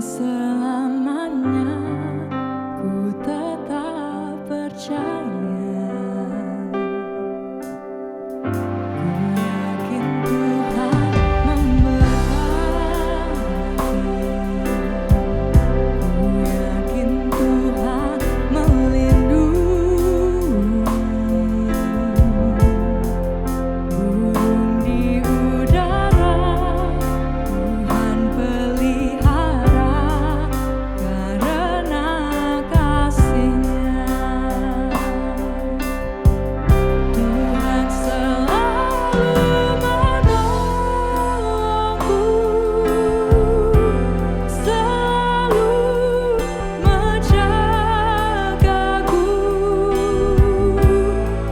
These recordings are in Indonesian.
selamanya ku tetap percaya. Ku yakin Tuhan memberkati. Ku yakin Tuhan melindungi. Burung di udara Tuhan pelihara karena kasih-Nya. Tuhan selalu menolongku, selalu menjagaku,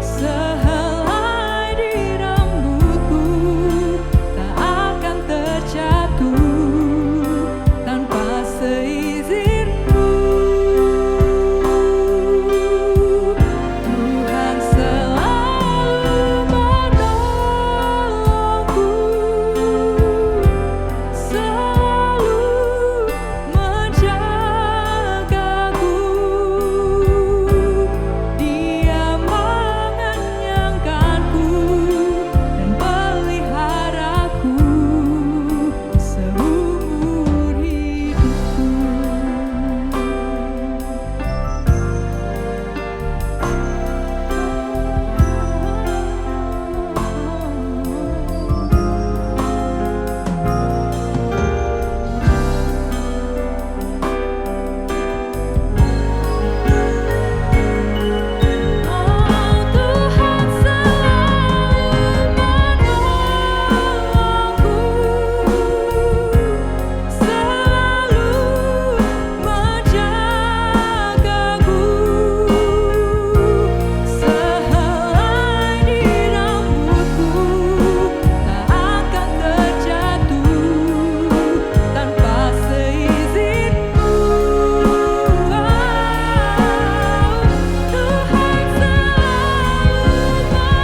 sehelai di rambutku tak akan terjatuh tanpa seizinku. Tuhan selalu menolongku, selalu menjagaku. Dia mengenyangkanku dan peliharaku seumur hidupku. Tuhan selalu menolongku, selalu menjagaku, sehelai di rambutku tak akan terjatuh tanpa seizinku. Tuhan selalu menolongku, selalu menjagaku. Dia mengenyangkanku dan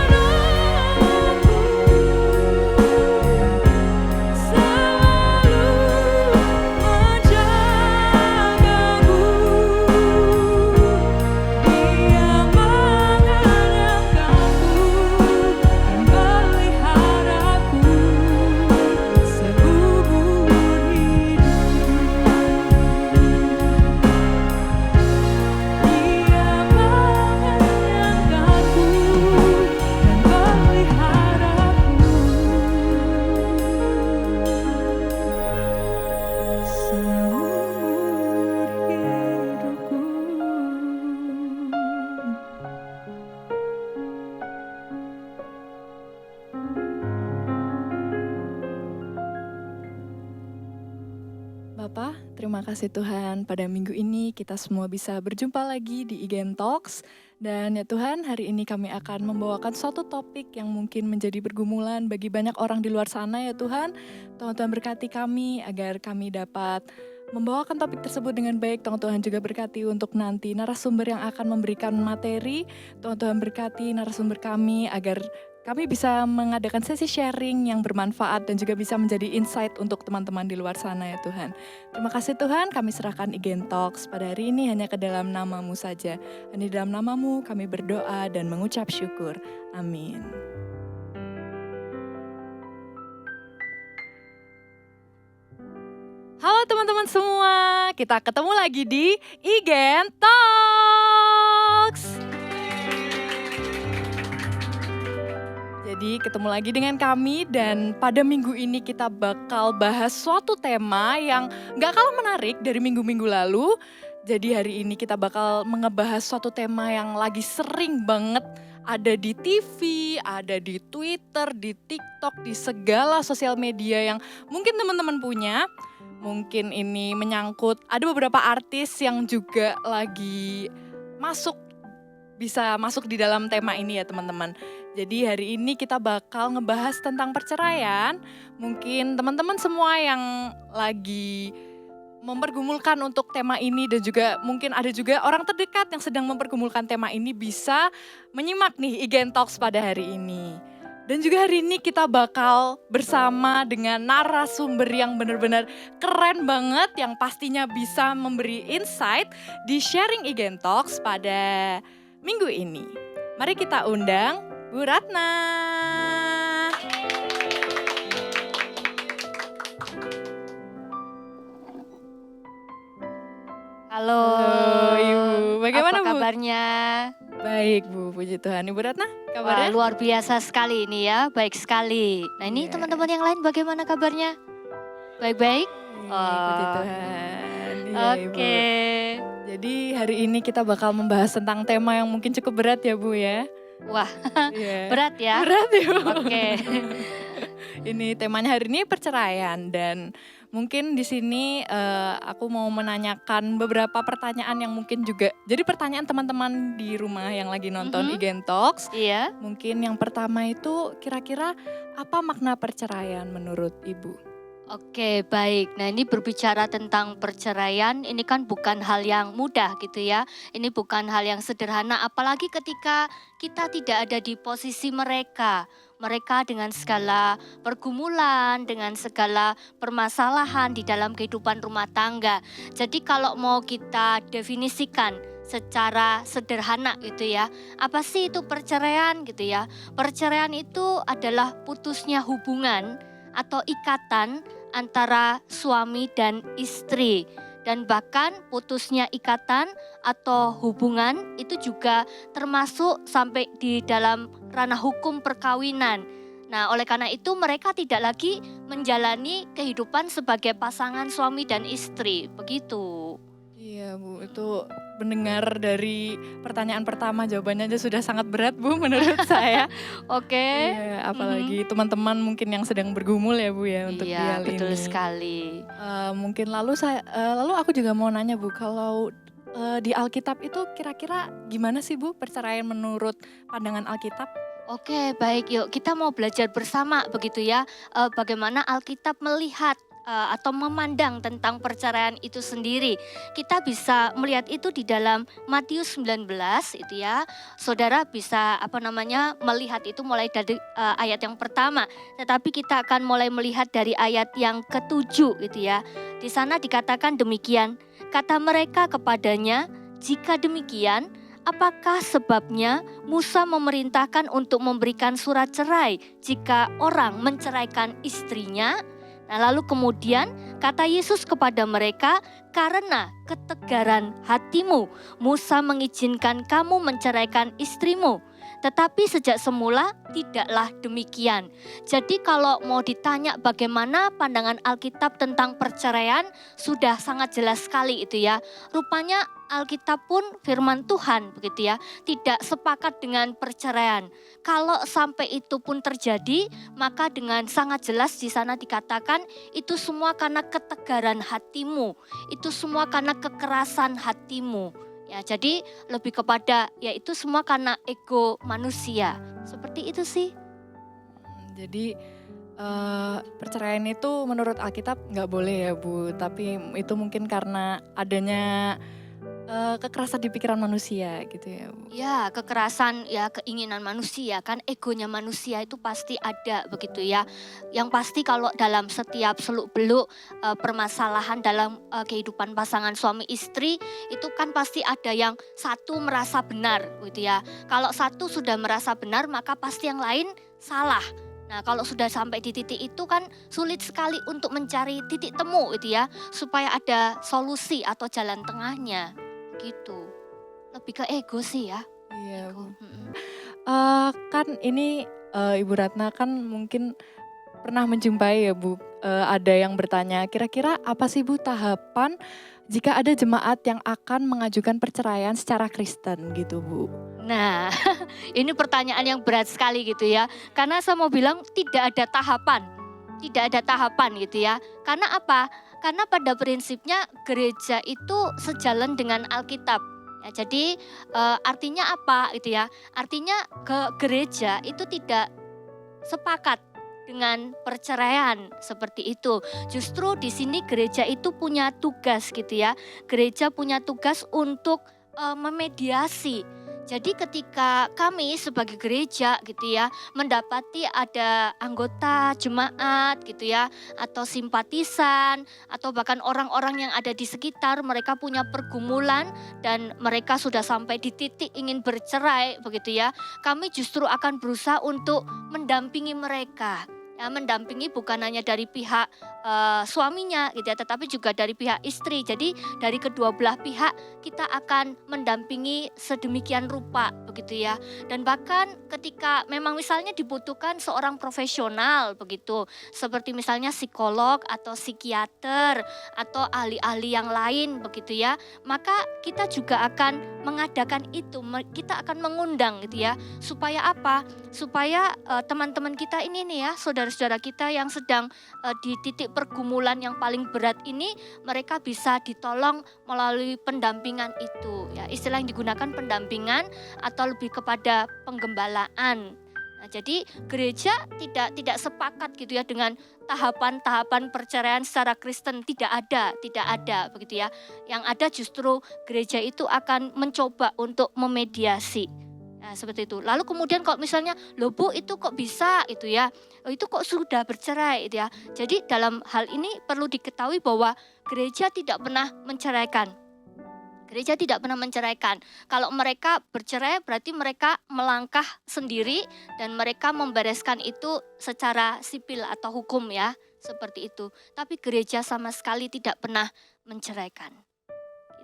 peliharaku seumur hidupku. Dia mengenyangkanku dan peliharaku seumur hidupku. Bapak, terima kasih Tuhan, pada minggu ini kita semua bisa berjumpa lagi di IGN Talks. Dan ya Tuhan, hari ini kami akan membawakan suatu topik yang mungkin menjadi pergumulan bagi banyak orang di luar sana ya Tuhan. Tuhan berkati kami agar kami dapat membawakan topik tersebut dengan baik. Tuhan juga berkati untuk nanti narasumber yang akan memberikan materi. Tuhan berkati narasumber kami agar kami bisa mengadakan sesi sharing yang bermanfaat dan juga bisa menjadi insight untuk teman-teman di luar sana ya Tuhan. Terima kasih Tuhan, kami serahkan IGN Talks pada hari ini hanya ke dalam nama-Mu saja. Hanya di dalam nama-Mu kami berdoa dan mengucap syukur. Amin. Halo teman-teman semua, kita ketemu lagi di IGN Talks. Jadi ketemu lagi dengan kami dan pada minggu ini kita bakal bahas suatu tema yang gak kalah menarik dari minggu-minggu lalu. Jadi hari ini kita bakal ngebahas suatu tema yang lagi sering banget ada di TV, ada di Twitter, di TikTok, di segala sosial media yang mungkin teman-teman punya. Mungkin ini menyangkut, ada beberapa artis yang juga lagi bisa masuk di dalam tema ini ya teman-teman. Jadi hari ini kita bakal ngebahas tentang perceraian. Mungkin teman-teman semua yang lagi mempergumulkan untuk tema ini dan juga mungkin ada juga orang terdekat yang sedang mempergumulkan tema ini bisa menyimak nih IGN Talks pada hari ini. Dan juga hari ini kita bakal bersama dengan narasumber yang benar-benar keren banget, yang pastinya bisa memberi insight di Sharing Igen Talks pada minggu ini. Mari kita undang Bu Ratna. Halo, Ibu, bagaimana apa Bu? kabarnya? Baik Bu, puji Tuhan. Ibu Ratna, Wah, kabarnya? luar biasa sekali ini ya, baik sekali. Nah ini Iya. teman-teman yang lain bagaimana kabarnya? Baik-baik? Puji Oh, Tuhan. Iya Ibu. Oke. Jadi hari ini kita bakal membahas tentang tema yang mungkin cukup berat ya Bu ya. Wah, Iya. berat ya? Berat ya Bu. Oke. Ini temanya hari ini perceraian, dan mungkin di sini aku mau menanyakan beberapa pertanyaan yang mungkin juga jadi pertanyaan teman-teman di rumah yang lagi nonton Igen Talks. Iya. Mungkin yang pertama itu kira-kira apa makna perceraian menurut Ibu? Oke, baik. Nah, ini berbicara tentang perceraian, ini kan bukan hal yang mudah gitu ya. Ini bukan hal yang sederhana, apalagi ketika kita tidak ada di posisi mereka. Mereka dengan segala pergumulan, dengan segala permasalahan di dalam kehidupan rumah tangga. Jadi kalau mau kita definisikan secara sederhana gitu ya, apa sih itu perceraian gitu ya? Perceraian itu adalah putusnya hubungan atau ikatan antara suami dan istri, dan bahkan putusnya ikatan atau hubungan itu juga termasuk sampai di dalam ranah hukum perkawinan. Nah, oleh karena itu mereka tidak lagi menjalani kehidupan sebagai pasangan suami dan istri, begitu. Iya Bu, itu mendengar dari pertanyaan pertama jawabannya aja sudah sangat berat Bu menurut saya. Oke. Iya, apalagi teman-teman mungkin yang sedang bergumul ya Bu ya untuk di Iya, hal betul ini. sekali. Mungkin lalu aku juga mau nanya Bu, kalau di Alkitab itu kira-kira gimana sih Bu perceraian menurut pandangan Alkitab? Oke, baik, yuk kita mau belajar bersama begitu ya, bagaimana Alkitab melihat atau memandang tentang perceraian itu sendiri. Kita bisa melihat itu di dalam Matius 19 itu ya. Saudara bisa melihat itu mulai dari ayat yang pertama, tetapi kita akan mulai melihat dari ayat yang ke-7 gitu ya. Di sana dikatakan demikian, kata mereka kepadanya, jika demikian, apakah sebabnya Musa memerintahkan untuk memberikan surat cerai jika orang menceraikan istrinya? Nah, lalu kemudian kata Yesus kepada mereka, karena ketegaran hatimu, Musa mengizinkan kamu menceraikan istrimu. Tetapi sejak semula tidaklah demikian. Jadi kalau mau ditanya bagaimana pandangan Alkitab tentang perceraian, sudah sangat jelas sekali itu ya. Rupanya Alkitab pun firman Tuhan begitu ya, tidak sepakat dengan perceraian. Kalau sampai itu pun terjadi, maka dengan sangat jelas di sana dikatakan itu semua karena ketegaran hatimu, itu semua karena kekerasan hatimu. Ya, jadi lebih kepada ya itu semua karena ego manusia. Seperti itu sih. Jadi perceraian itu menurut Alkitab nggak boleh ya Bu, tapi itu mungkin karena adanya kekerasan di pikiran manusia gitu ya Bu. Ya, kekerasan ya keinginan manusia kan, egonya manusia itu pasti ada begitu ya. Yang pasti kalau dalam setiap seluk-beluk permasalahan dalam kehidupan pasangan suami istri itu kan pasti ada yang satu merasa benar gitu ya. Kalau satu sudah merasa benar maka pasti yang lain salah. Nah, kalau sudah sampai di titik itu kan sulit sekali untuk mencari titik temu gitu ya, supaya ada solusi atau jalan tengahnya gitu. Lebih ke ego sih ya. Iya Bu. Ego. Kan ini Ibu Ratna kan mungkin pernah menjumpai ya Bu, ada yang bertanya, kira-kira apa sih Bu tahapan jika ada jemaat yang akan mengajukan perceraian secara Kristen gitu Bu? Nah, ini pertanyaan yang berat sekali gitu ya. Karena saya mau bilang tidak ada tahapan. Tidak ada tahapan gitu ya. Karena apa? Karena pada prinsipnya gereja itu sejalan dengan Alkitab. Ya, jadi artinya apa gitu ya? Artinya ke gereja itu tidak sepakat dengan perceraian seperti itu. Justru di sini gereja itu punya tugas gitu ya. Gereja punya tugas untuk memediasi. Jadi ketika kami sebagai gereja gitu ya, mendapati ada anggota jemaat gitu ya, atau simpatisan, atau bahkan orang-orang yang ada di sekitar, mereka punya pergumulan dan mereka sudah sampai di titik ingin bercerai begitu ya, kami justru akan berusaha untuk mendampingi mereka. Ya, mendampingi bukan hanya dari pihak suaminya gitu ya, tetapi juga dari pihak istri. Jadi dari kedua belah pihak kita akan mendampingi sedemikian rupa begitu ya. Dan bahkan ketika memang misalnya dibutuhkan seorang profesional begitu, seperti misalnya psikolog atau psikiater atau ahli-ahli yang lain begitu ya, maka kita juga akan mengadakan itu, kita akan mengundang gitu ya. Supaya apa? Supaya teman-teman kita ini nih ya, saudara-saudara kita yang sedang di titik pergumulan yang paling berat ini, mereka bisa ditolong melalui pendampingan itu ya. Istilah yang digunakan pendampingan atau lebih kepada penggembalaan. Nah, jadi gereja tidak sepakat gitu ya dengan tahapan-tahapan perceraian secara Kristen, tidak ada begitu ya. Yang ada justru gereja itu akan mencoba untuk memediasi. Nah, seperti itu. Lalu kemudian kalau misalnya, "Loh Bu, itu kok bisa?" itu ya. "Oh, itu kok sudah bercerai?" itu ya. Jadi dalam hal ini perlu diketahui bahwa gereja tidak pernah menceraikan. Gereja tidak pernah menceraikan. Kalau mereka bercerai berarti mereka melangkah sendiri dan mereka membereskan itu secara sipil atau hukum ya, seperti itu. Tapi gereja sama sekali tidak pernah menceraikan.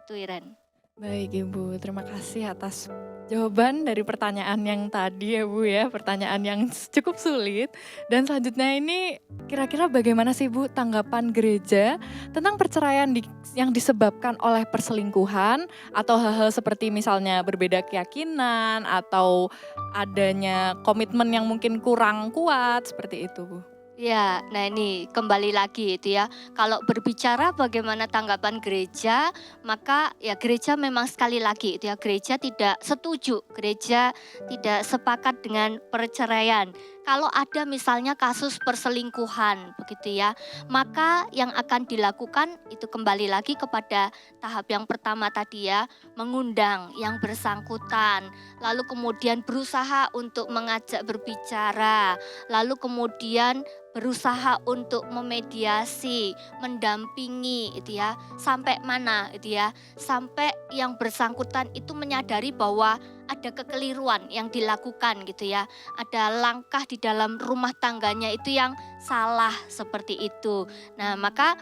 Itu Iren. Baik Ibu, terima kasih atas jawaban dari pertanyaan yang tadi ya Bu ya, pertanyaan yang cukup sulit. Dan selanjutnya ini kira-kira bagaimana sih Bu tanggapan gereja tentang perceraian yang disebabkan oleh perselingkuhan atau hal-hal seperti misalnya berbeda keyakinan atau adanya komitmen yang mungkin kurang kuat seperti itu Bu? Ya, nah ini kembali lagi itu ya. Kalau berbicara bagaimana tanggapan gereja, maka ya gereja memang sekali lagi itu ya, gereja tidak setuju, gereja tidak sepakat dengan perceraian. Kalau ada misalnya kasus perselingkuhan begitu ya, maka yang akan dilakukan itu kembali lagi kepada tahap yang pertama tadi ya, mengundang yang bersangkutan, lalu kemudian berusaha untuk mengajak berbicara, lalu kemudian berusaha untuk memediasi, mendampingi itu ya, sampai mana itu ya, sampai yang bersangkutan itu menyadari bahwa ada kekeliruan yang dilakukan gitu ya, ada langkah di dalam rumah tangganya itu yang salah seperti itu. Nah maka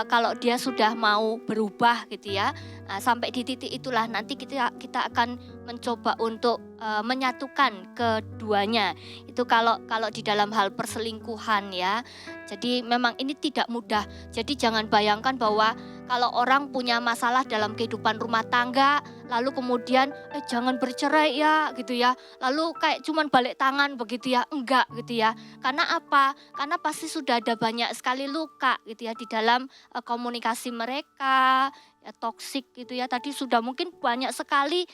kalau dia sudah mau berubah gitu ya, sampai di titik itulah nanti kita akan mencoba untuk menyatukan keduanya. Itu kalau di dalam hal perselingkuhan ya. Jadi memang ini tidak mudah. Jadi jangan bayangkan bahwa kalau orang punya masalah dalam kehidupan rumah tangga, lalu kemudian jangan bercerai ya gitu ya. Lalu kayak cuman balik tangan begitu ya. Enggak gitu ya. Karena apa? Karena pasti sudah ada banyak sekali luka gitu ya di dalam komunikasi mereka, ya toksik gitu ya. Tadi sudah mungkin banyak sekali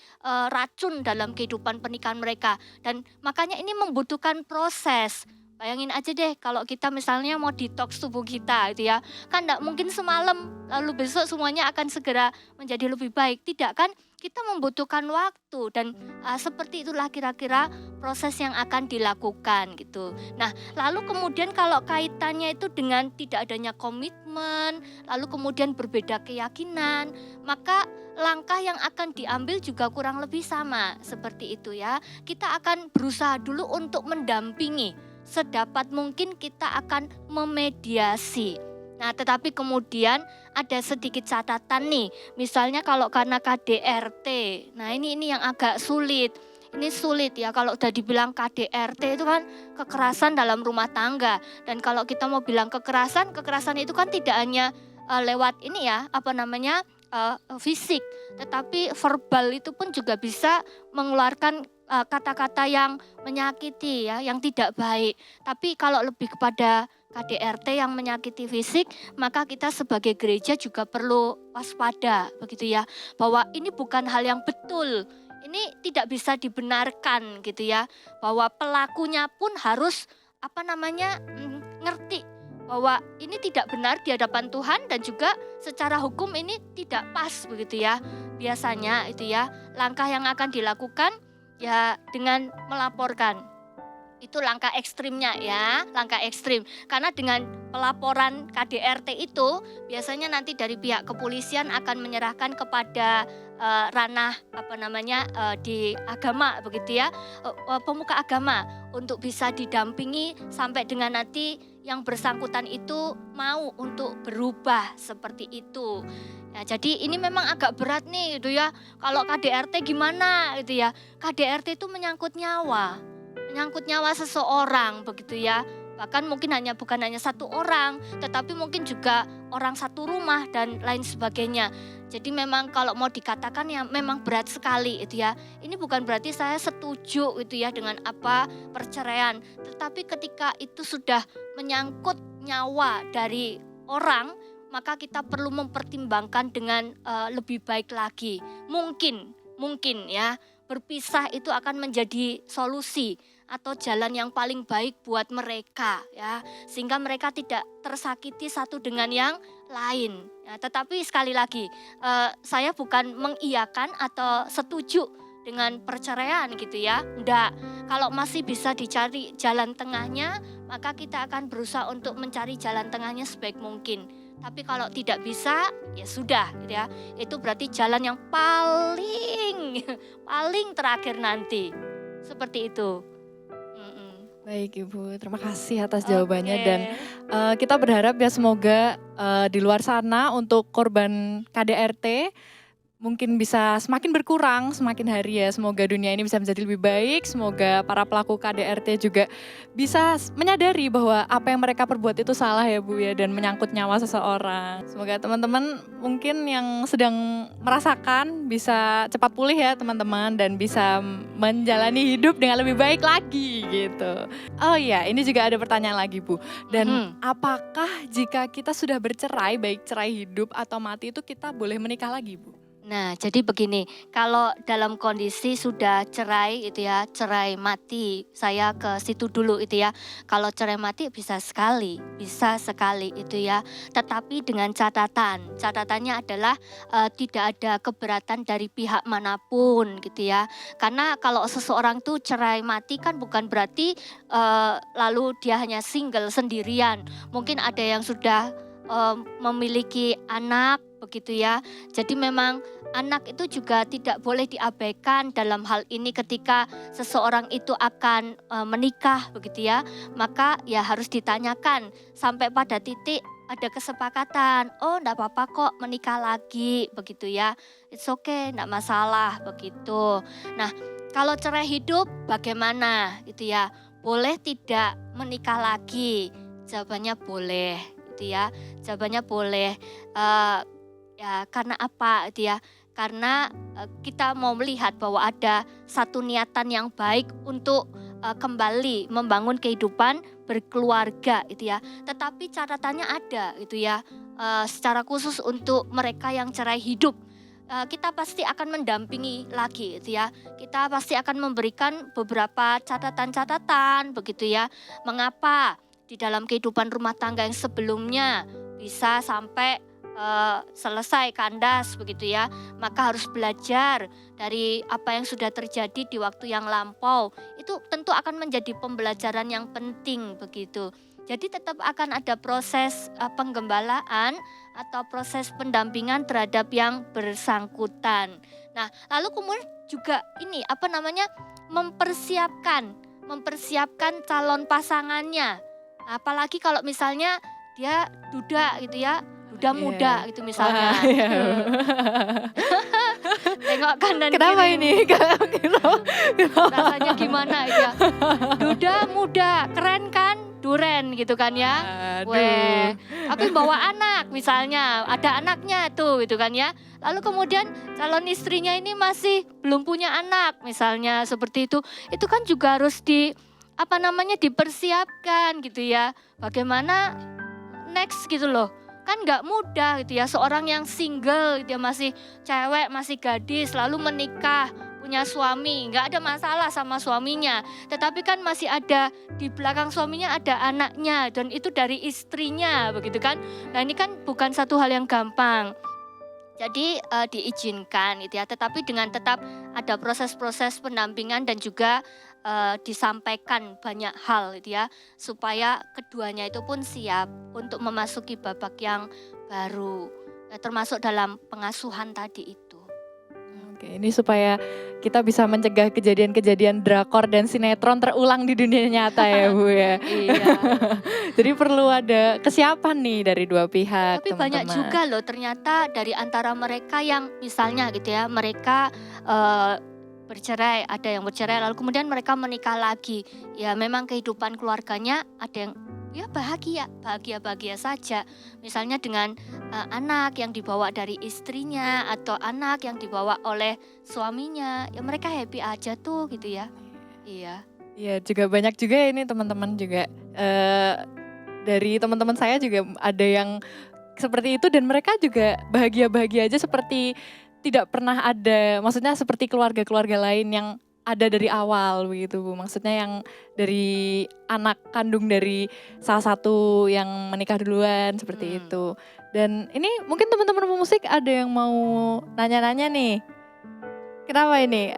racun dalam kehidupan pernikahan mereka. Dan makanya ini membutuhkan proses. Bayangin aja deh kalau kita misalnya mau detox tubuh kita itu ya. Kan enggak mungkin semalam lalu besok semuanya akan segera menjadi lebih baik. Tidak kan? Kita membutuhkan waktu dan seperti itulah kira-kira proses yang akan dilakukan gitu. Nah, lalu kemudian kalau kaitannya itu dengan tidak adanya komitmen, lalu kemudian berbeda keyakinan, maka langkah yang akan diambil juga kurang lebih sama seperti itu ya. Kita akan berusaha dulu untuk mendampingi. Sedapat mungkin kita akan memediasi. Nah, tetapi kemudian ada sedikit catatan nih. Misalnya kalau karena KDRT. Nah, ini yang agak sulit. Ini sulit ya kalau udah dibilang KDRT itu kan kekerasan dalam rumah tangga. Dan kalau kita mau bilang kekerasan itu kan tidak hanya lewat ini ya, fisik, tetapi verbal itu pun juga bisa mengeluarkan kata-kata yang menyakiti ya, yang tidak baik. Tapi kalau lebih kepada KDRT yang menyakiti fisik, maka kita sebagai gereja juga perlu waspada begitu ya, bahwa ini bukan hal yang betul. Ini tidak bisa dibenarkan gitu ya, bahwa pelakunya pun harus ngerti bahwa ini tidak benar di hadapan Tuhan dan juga secara hukum ini tidak pas begitu ya. biasanya itu ya langkah yang akan dilakukan ya dengan melaporkan. Itu langkah ekstrimnya ya, langkah ekstrim. Karena dengan pelaporan KDRT itu biasanya nanti dari pihak kepolisian akan menyerahkan kepada ranah di agama begitu ya, pemuka agama untuk bisa didampingi sampai dengan nanti yang bersangkutan itu mau untuk berubah seperti itu. Ya, jadi ini memang agak berat nih gitu ya. Kalau KDRT gimana gitu ya? KDRT itu menyangkut nyawa seseorang begitu ya. Bahkan mungkin bukan hanya satu orang, tetapi mungkin juga orang satu rumah dan lain sebagainya. Jadi memang kalau mau dikatakan ya memang berat sekali itu ya. Ini bukan berarti saya setuju itu ya dengan apa perceraian, tetapi ketika itu sudah menyangkut nyawa dari orang, maka kita perlu mempertimbangkan dengan lebih baik lagi. Mungkin ya berpisah itu akan menjadi solusi atau jalan yang paling baik buat mereka ya, sehingga mereka tidak tersakiti satu dengan yang lain ya. Tetapi sekali lagi saya bukan mengiyakan atau setuju dengan perceraian gitu ya, enggak. Kalau masih bisa dicari jalan tengahnya, maka kita akan berusaha untuk mencari jalan tengahnya sebaik mungkin. Tapi kalau tidak bisa, ya sudah gitu ya. Itu berarti jalan yang paling terakhir nanti. Seperti itu. Baik Ibu, terima kasih atas Oke. jawabannya dan kita berharap ya semoga di luar sana untuk korban KDRT mungkin bisa semakin berkurang semakin hari ya. Semoga dunia ini bisa menjadi lebih baik, semoga para pelaku KDRT juga bisa menyadari bahwa apa yang mereka perbuat itu salah ya Bu ya, dan menyangkut nyawa seseorang. Semoga teman-teman mungkin yang sedang merasakan bisa cepat pulih ya teman-teman, dan bisa menjalani hidup dengan lebih baik lagi gitu. Oh iya, ini juga ada pertanyaan lagi Bu. Dan apakah jika kita sudah bercerai, baik cerai hidup atau mati, itu kita boleh menikah lagi Bu? Nah, jadi begini, kalau dalam kondisi sudah cerai itu ya, cerai mati, saya ke situ dulu itu ya. Kalau cerai mati bisa sekali itu ya. Tetapi dengan catatannya adalah tidak ada keberatan dari pihak manapun gitu ya. Karena kalau seseorang tuh cerai mati kan bukan berarti lalu dia hanya single sendirian. Mungkin ada yang sudah memiliki anak begitu ya. Jadi memang anak itu juga tidak boleh diabaikan dalam hal ini ketika seseorang itu akan menikah begitu ya. Maka ya harus ditanyakan sampai pada titik ada kesepakatan. Oh, enggak apa-apa kok menikah lagi begitu ya. It's okay, enggak masalah begitu. Nah, kalau cerai hidup bagaimana gitu ya? Boleh tidak menikah lagi? Jawabannya boleh gitu ya. Jawabannya boleh. Ya karena apa gitu ya? Karena kita mau melihat bahwa ada satu niatan yang baik untuk kembali membangun kehidupan berkeluarga itu ya. Tetapi catatannya ada itu ya, secara khusus untuk mereka yang cerai hidup. Kita pasti akan mendampingi lagi itu ya. Kita pasti akan memberikan beberapa catatan-catatan begitu ya. Mengapa di dalam kehidupan rumah tangga yang sebelumnya bisa sampai selesai kandas begitu ya, maka harus belajar dari apa yang sudah terjadi di waktu yang lampau. Itu tentu akan menjadi pembelajaran yang penting begitu. Jadi tetap akan ada proses penggembalaan atau proses pendampingan terhadap yang bersangkutan. Nah, lalu kemudian juga ini mempersiapkan calon pasangannya. Apalagi kalau misalnya dia duda gitu ya. Udah muda gitu misalnya. Tengok kanan Kenapa kiri. ini? Rasanya gimana ya? Duda muda, keren kan? Duren gitu kan ya. Weh, tapi bawa anak misalnya, ada anaknya tuh gitu kan ya. Lalu kemudian calon istrinya ini masih belum punya anak misalnya seperti itu. Itu kan juga harus dipersiapkan gitu ya. Bagaimana next gitu loh. Kan nggak mudah gitu ya, seorang yang single dia masih cewek, masih gadis, lalu menikah, punya suami, nggak ada masalah sama suaminya. Tetapi kan masih ada di belakang suaminya ada anaknya dan itu dari istrinya begitu kan. Nah ini kan bukan satu hal yang gampang. Jadi diizinkan gitu ya, tetapi dengan tetap ada proses-proses pendampingan dan juga disampaikan banyak hal gitu ya, supaya keduanya itu pun siap untuk memasuki babak yang baru, termasuk dalam pengasuhan tadi itu. Oke, ini supaya kita bisa mencegah kejadian-kejadian drakor dan sinetron terulang di dunia nyata ya Bu ya. Iya. Jadi perlu ada kesiapan nih dari dua pihak Tapi banyak teman-teman. juga loh ternyata dari antara mereka yang misalnya gitu ya, mereka bercerai, ada yang bercerai lalu kemudian mereka menikah lagi. Ya memang kehidupan keluarganya ada yang ya bahagia saja. Misalnya dengan anak yang dibawa dari istrinya atau anak yang dibawa oleh suaminya, ya mereka happy aja tuh gitu ya. Iya. Iya juga banyak juga ya ini teman-teman juga dari teman-teman saya juga ada yang seperti itu dan mereka juga bahagia-bahagia aja seperti tidak pernah ada, maksudnya seperti keluarga-keluarga lain yang ada dari awal begitu Bu. Maksudnya yang dari anak kandung dari salah satu yang menikah duluan seperti itu. Dan ini mungkin teman-teman pemusik ada yang mau nanya-nanya nih. Kenapa ini?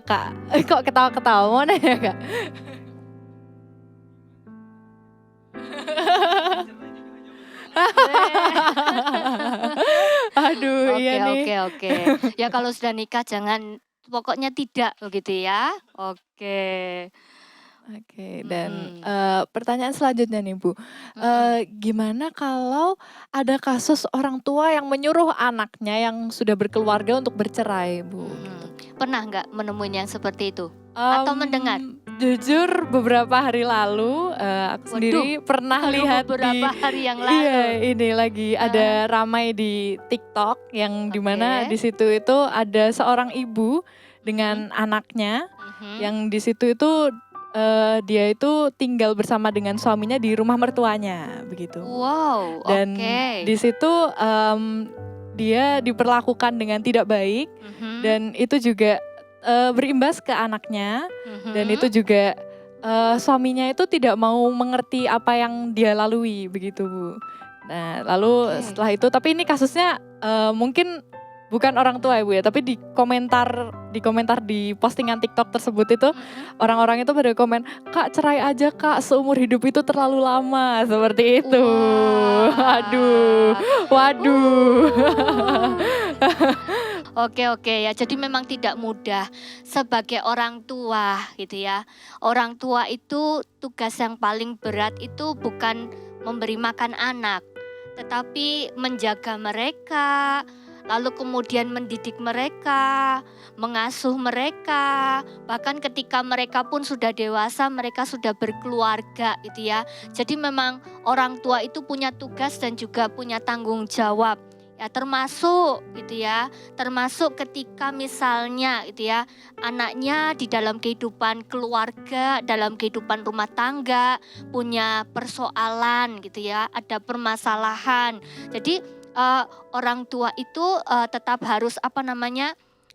Kak, kok ketawa-ketawa mau nanya Kak? Aduh, iya nih. Oke. Ya kalau sudah nikah jangan pokoknya tidak begitu ya. Oke. Oke, dan pertanyaan selanjutnya nih Bu, gimana kalau ada kasus orang tua yang menyuruh anaknya yang sudah berkeluarga untuk bercerai Bu? Gitu. Pernah nggak menemuin yang seperti itu? Atau mendengar? Jujur beberapa hari lalu aku sendiri pernah Baru lihat beberapa hari yang lalu. Iya, ini lagi ada ramai di TikTok yang dimana di situ itu ada seorang ibu dengan anaknya yang di situ itu dia itu tinggal bersama dengan suaminya di rumah mertuanya begitu. Wow, Dan di situ dia diperlakukan dengan tidak baik dan itu juga berimbas ke anaknya dan itu juga suaminya itu tidak mau mengerti apa yang dia lalui begitu Bu. Nah lalu setelah itu, tapi ini kasusnya mungkin bukan orang tua ya Bu ya, tapi di komentar di postingan TikTok tersebut itu orang-orang itu pada komen, "Kak cerai aja Kak, seumur hidup itu terlalu lama," seperti itu. Waduh. Oke ya, jadi memang tidak mudah sebagai orang tua gitu ya. Orang tua itu tugas yang paling berat itu bukan memberi makan anak, tetapi menjaga mereka, lalu kemudian mendidik mereka, mengasuh mereka, bahkan ketika mereka pun sudah dewasa, mereka sudah berkeluarga gitu ya. Jadi memang orang tua itu punya tugas dan juga punya tanggung jawab. Ya termasuk gitu ya, termasuk ketika misalnya gitu ya, anaknya di dalam kehidupan keluarga, dalam kehidupan rumah tangga, punya persoalan gitu ya, ada permasalahan. Jadi orang tua itu tetap harus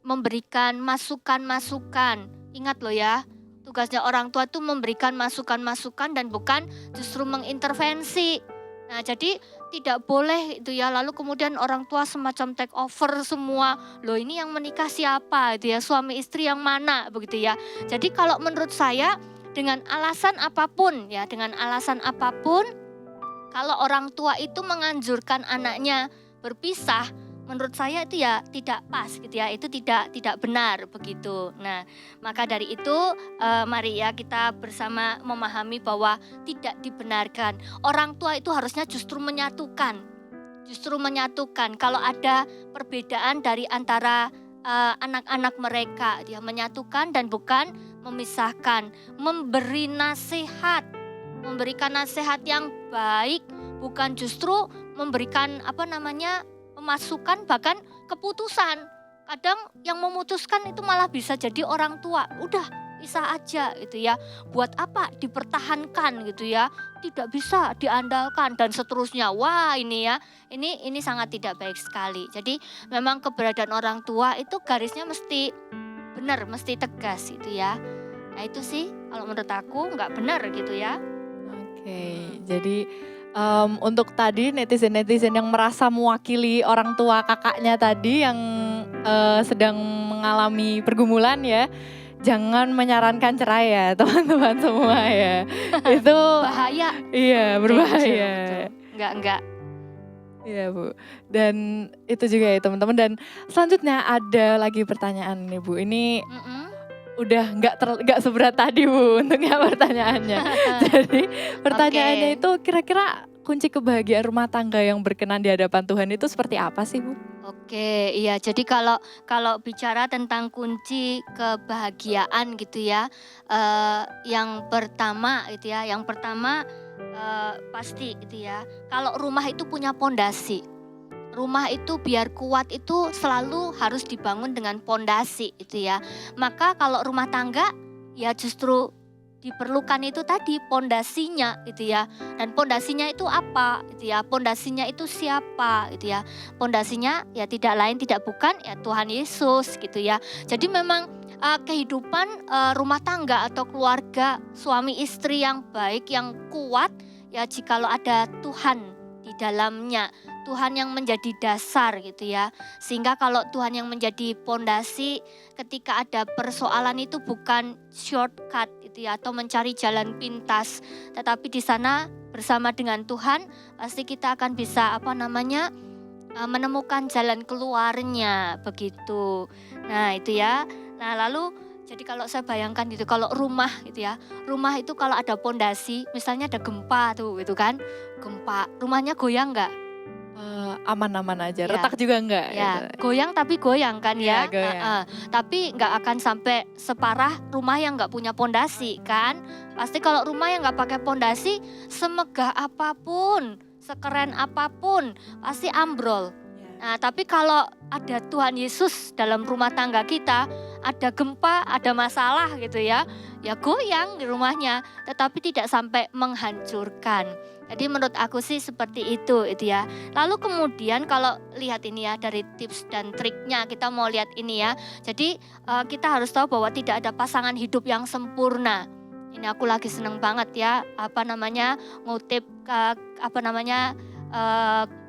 memberikan masukan-masukan. Ingat loh ya, tugasnya orang tua itu memberikan masukan-masukan dan bukan justru mengintervensi. Nah jadi tidak boleh itu ya, lalu kemudian orang tua semacam take over semua. Loh ini yang menikah siapa itu ya, suami istri yang mana begitu ya. Jadi kalau menurut saya dengan alasan apapun ya, kalau orang tua itu menganjurkan anaknya berpisah, menurut saya itu ya tidak pas gitu ya, itu tidak benar begitu. Nah, maka dari itu mari ya kita bersama memahami bahwa tidak dibenarkan. Orang tua itu harusnya justru menyatukan. Kalau ada perbedaan dari antara anak-anak mereka, dia menyatukan dan bukan memisahkan, memberikan nasihat yang baik, bukan justru memberikan masukan bahkan keputusan. Kadang yang memutuskan itu malah bisa jadi orang tua. Udah pisah aja gitu ya. Buat apa dipertahankan gitu ya. Tidak bisa diandalkan dan seterusnya. Wah ini ya, ini sangat tidak baik sekali. Jadi memang keberadaan orang tua itu garisnya mesti benar, mesti tegas gitu ya. Nah itu sih kalau menurut aku nggak benar gitu ya. Oke, jadi Untuk tadi netizen-netizen yang merasa mewakili orang tua kakaknya tadi yang sedang mengalami pergumulan ya, jangan menyarankan cerai ya teman-teman semua ya. Itu Bahaya. iya Danger, berbahaya. betul. Enggak. Iya Bu, dan itu juga ya teman-teman. Dan selanjutnya ada lagi pertanyaan nih Bu, ini Mm-mm. udah nggak seberat tadi Bu untuknya pertanyaannya. Jadi pertanyaannya Oke. itu kira-kira kunci kebahagiaan rumah tangga yang berkenan di hadapan Tuhan itu seperti apa sih Bu? Oke, iya. Jadi kalau bicara tentang kunci kebahagiaan gitu ya, yang pertama gitu ya, pasti gitu ya. Kalau rumah itu punya pondasi, rumah itu biar kuat itu selalu harus dibangun dengan pondasi itu ya. Maka kalau rumah tangga ya justru diperlukan itu tadi pondasinya gitu ya. Dan pondasinya itu apa gitu ya? Pondasinya itu siapa gitu ya? Pondasinya ya tidak lain tidak bukan ya Tuhan Yesus gitu ya. Jadi memang kehidupan rumah tangga atau keluarga suami istri yang baik yang kuat ya jikalau ada Tuhan di dalamnya. Tuhan yang menjadi dasar gitu ya. Sehingga kalau Tuhan yang menjadi pondasi ketika ada persoalan itu bukan shortcut gitu ya atau mencari jalan pintas, tetapi di sana bersama dengan Tuhan pasti kita akan bisa menemukan jalan keluarnya begitu. Nah, itu ya. Nah, lalu jadi kalau saya bayangkan gitu kalau rumah gitu ya. Rumah itu kalau ada pondasi, misalnya ada gempa tuh gitu kan. Gempa, rumahnya goyang enggak? Aman-aman aja, Ya, retak juga enggak gitu? ya, goyang tapi goyang kan Iya ya. goyang. Tapi nggak akan sampai separah rumah yang nggak punya pondasi kan. Pasti kalau rumah yang nggak pakai pondasi, semegah apapun, sekeren apapun, pasti ambrol. Nah, tapi kalau ada Tuhan Yesus dalam rumah tangga kita, ada gempa, ada masalah gitu ya goyang di rumahnya, tetapi tidak sampai menghancurkan. Jadi menurut aku sih seperti itu ya. Lalu kemudian kalau lihat ini ya dari tips dan triknya kita mau lihat ini ya. Jadi kita harus tahu bahwa tidak ada pasangan hidup yang sempurna. Ini aku lagi seneng banget ya ngutip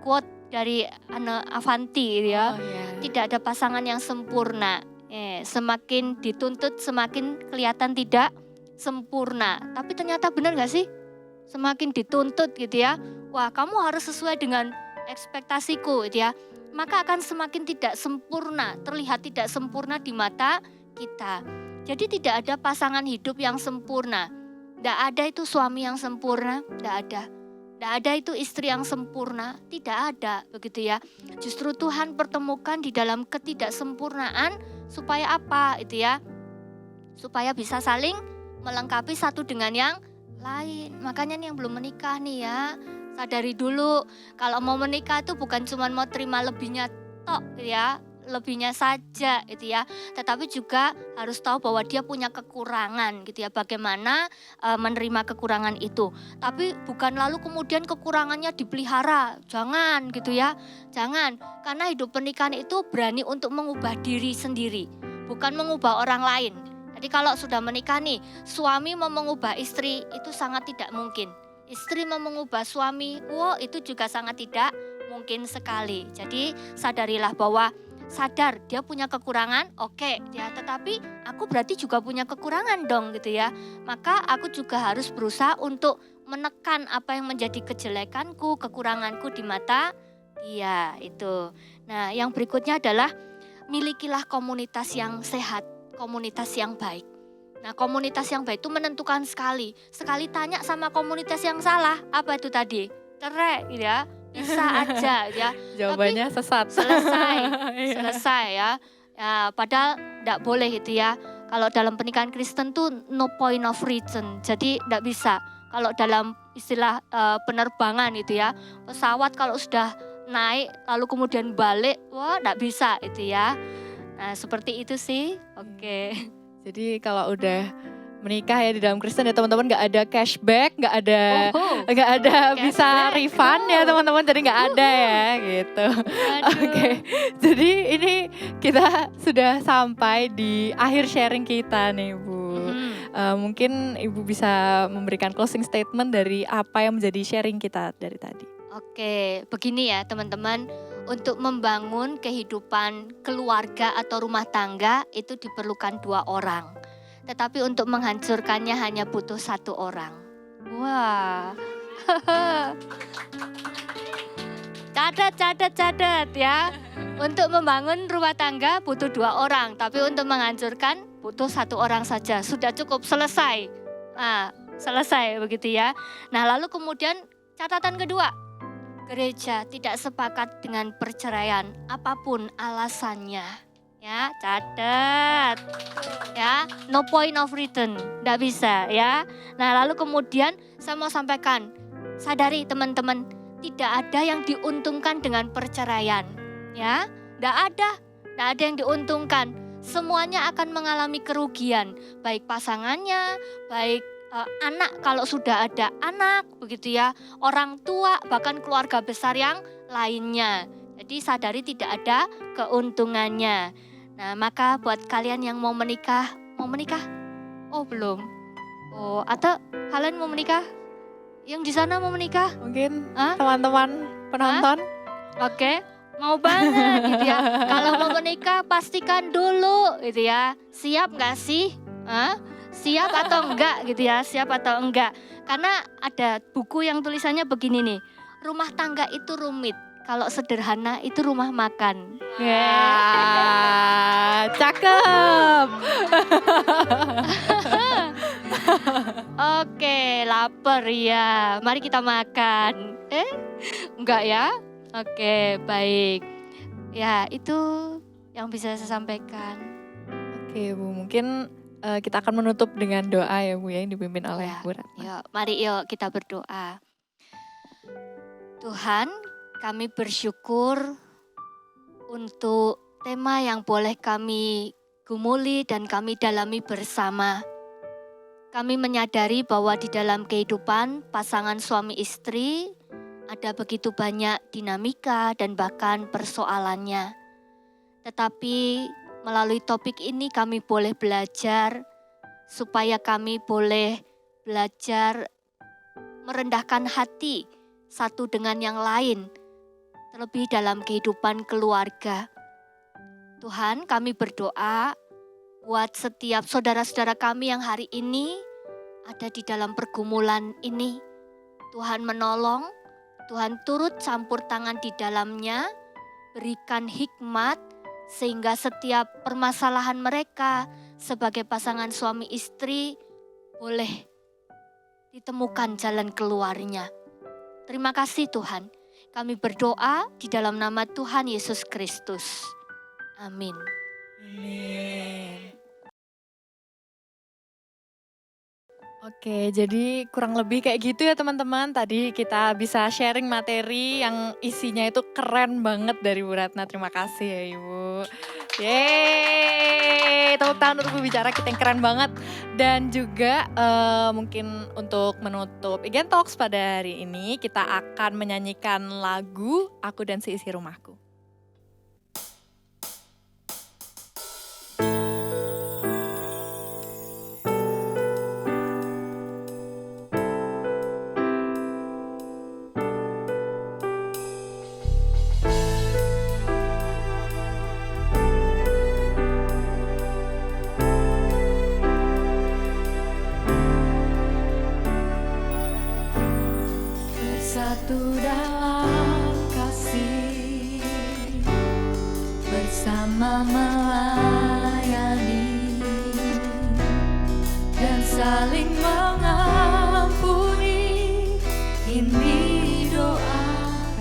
quote dari Anne Avanti ya. Oh, iya. Tidak ada pasangan yang sempurna. Semakin dituntut semakin kelihatan tidak sempurna. Tapi ternyata benar gak sih? Semakin dituntut gitu ya. Wah, kamu harus sesuai dengan ekspektasiku gitu ya. Maka akan semakin tidak sempurna, terlihat tidak sempurna di mata kita. Jadi tidak ada pasangan hidup yang sempurna. Tidak ada itu suami yang sempurna, tidak ada. Tidak ada itu istri yang sempurna, tidak ada begitu ya. Justru Tuhan pertemukan di dalam ketidaksempurnaan supaya apa itu ya? Supaya bisa saling melengkapi satu dengan yang lain. Makanya nih yang belum menikah nih ya, sadari dulu kalau mau menikah itu bukan cuma mau terima lebihnya tok gitu ya, lebihnya saja gitu ya, tetapi juga harus tahu bahwa dia punya kekurangan gitu ya, bagaimana menerima kekurangan itu. Tapi bukan lalu kemudian kekurangannya dipelihara, jangan gitu ya, jangan. Karena hidup pernikahan itu berani untuk mengubah diri sendiri, bukan mengubah orang lain. Jadi kalau sudah menikah nih, suami mau mengubah istri itu sangat tidak mungkin. Istri mau mengubah suami, itu juga sangat tidak mungkin sekali. Jadi sadarilah bahwa sadar dia punya kekurangan, oke, ya, tetapi aku berarti juga punya kekurangan dong gitu ya. Maka aku juga harus berusaha untuk menekan apa yang menjadi kejelekanku, kekuranganku di mata dia itu. Nah, yang berikutnya adalah milikilah komunitas yang sehat, komunitas yang baik. Nah, komunitas yang baik itu menentukan sekali. Sekali tanya sama komunitas yang salah, apa itu tadi? Cerai gitu ya. Bisa aja ya. Jawabannya sesat. Selesai ya. Padahal enggak boleh itu ya. Kalau dalam pernikahan Kristen tuh no point of return. Jadi enggak bisa. Kalau dalam istilah penerbangan itu ya. Pesawat kalau sudah naik lalu kemudian balik, enggak bisa itu ya. Nah, seperti itu sih. Oke. Jadi kalau udah menikah ya di dalam Kristen ya teman-teman, nggak ada cashback, nggak ada bisa refund ya teman-teman, jadi nggak ada ya gitu. Oke, jadi ini kita sudah sampai di akhir sharing kita nih Bu. Mungkin Ibu bisa memberikan closing statement dari apa yang menjadi sharing kita dari tadi. Oke, begini ya teman-teman, untuk membangun kehidupan keluarga atau rumah tangga itu diperlukan 2 orang. Tetapi untuk menghancurkannya hanya butuh 1 orang. Wah. Catat ya. Untuk membangun rumah tangga butuh 2 orang, tapi untuk menghancurkan butuh 1 orang saja. Sudah cukup, selesai. Nah, selesai begitu ya. Nah, lalu kemudian catatan kedua. Gereja tidak sepakat dengan perceraian apapun alasannya. Ya, catat. Ya, no point of return. Enggak bisa ya. Nah, lalu kemudian saya mau sampaikan, sadari teman-teman, tidak ada yang diuntungkan dengan perceraian. Ya, enggak ada yang diuntungkan. Semuanya akan mengalami kerugian, baik pasangannya, baik anak kalau sudah ada anak begitu ya, orang tua, bahkan keluarga besar yang lainnya. Jadi sadari tidak ada keuntungannya. Nah, maka buat kalian yang mau menikah? Oh, belum. Oh, atau kalian mau menikah? Yang di sana mau menikah? Mungkin teman-teman penonton. Oke, mau banget gitu ya. Kalau mau menikah pastikan dulu gitu ya. Siap nggak sih? Siap atau enggak gitu ya, siap atau enggak. Karena ada buku yang tulisannya begini nih, rumah tangga itu rumit, kalau sederhana itu rumah makan. Ya, cakep. Oke, lapar ya, mari kita makan. Enggak ya? Oke, baik. Ya, itu yang bisa saya sampaikan. Oke Bu, mungkin kita akan menutup dengan doa ya Bu ya, yang dipimpin oleh Bu Ratna. Yuk, mari kita berdoa. Tuhan, kami bersyukur untuk tema yang boleh kami gumuli dan kami dalami bersama. Kami menyadari bahwa di dalam kehidupan pasangan suami istri ada begitu banyak dinamika dan bahkan persoalannya. Tetapi melalui topik ini kami boleh belajar supaya kami boleh belajar merendahkan hati satu dengan yang lain, terlebih dalam kehidupan keluarga. Tuhan, kami berdoa buat setiap saudara-saudara kami yang hari ini ada di dalam pergumulan ini. Tuhan menolong, Tuhan turut campur tangan di dalamnya, berikan hikmat, sehingga setiap permasalahan mereka sebagai pasangan suami istri boleh ditemukan jalan keluarnya. Terima kasih Tuhan. Kami berdoa di dalam nama Tuhan Yesus Kristus. Amin. Amin. Oke, jadi kurang lebih kayak gitu ya teman-teman. Tadi kita bisa sharing materi yang isinya itu keren banget dari Bu Ratna. Terima kasih ya Ibu. Yeay, tepuk tangan untuk pembicara kita yang keren banget. Dan juga mungkin untuk menutup Igen Talks pada hari ini, kita akan menyanyikan lagu Aku dan Seisi Rumahku. Bersatu dalam kasih, bersama melayani, dan saling mengampuni. Ini doa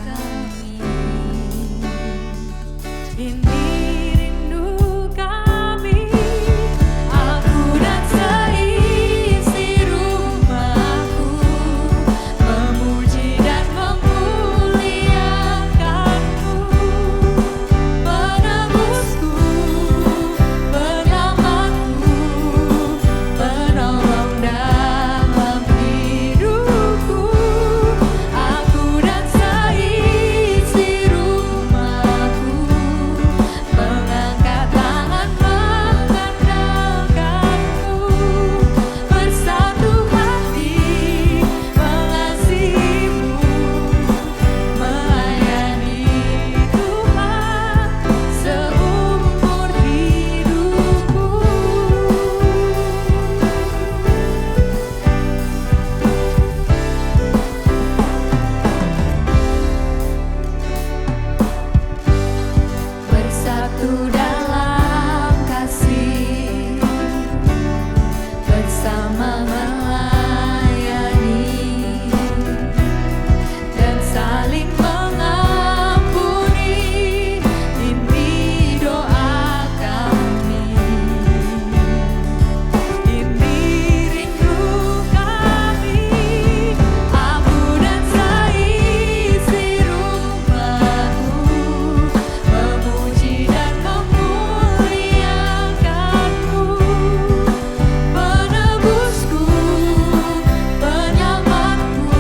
kami, ini rindu kami. Aku dan seisi rumahku memuji dan memuliakanmu, menebusku bersatu dalam kasih, bersama melayani dan saling mengampuni. Ini doa kami, ini rindu kami. Aku dan seisi rumahku memuji dan memuliakanmu. Penebusku, penyelamatku,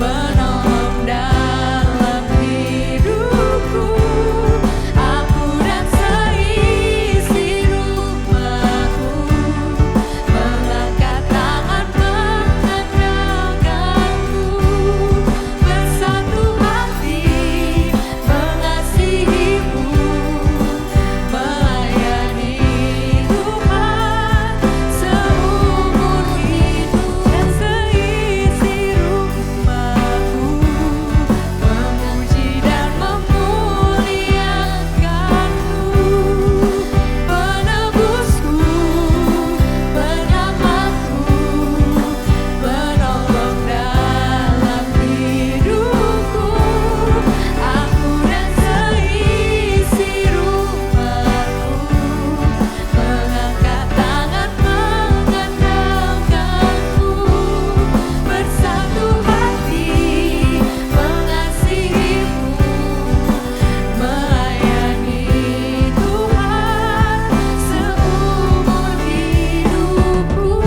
penolong dalam hidupku. Aku dan seisi rumahku mengangkat tangan mengandalkanmu. Bersatu hati mengasihimu, melayani Tuhan seumur hidup. Dan seisi rumahku memuji dan memuliakanmu. Penebusku, penyelamatku, penolong dalam hidupku. Aku dan seisi rumahku mengangkat tangan mengandalkanmu. Bersatu hati mengasihimu, melayani Tuhan seumur hidupku.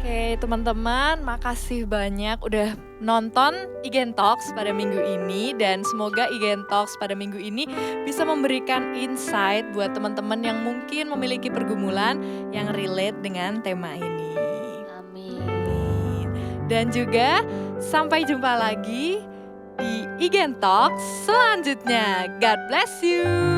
Oke, teman-teman, makasih banyak udah nonton Igen Talks pada minggu ini, dan semoga Igen Talks pada minggu ini bisa memberikan insight buat teman-teman yang mungkin memiliki pergumulan yang relate dengan tema ini. Amin. Amin. Dan juga sampai jumpa lagi di Igen Talks selanjutnya. God bless you.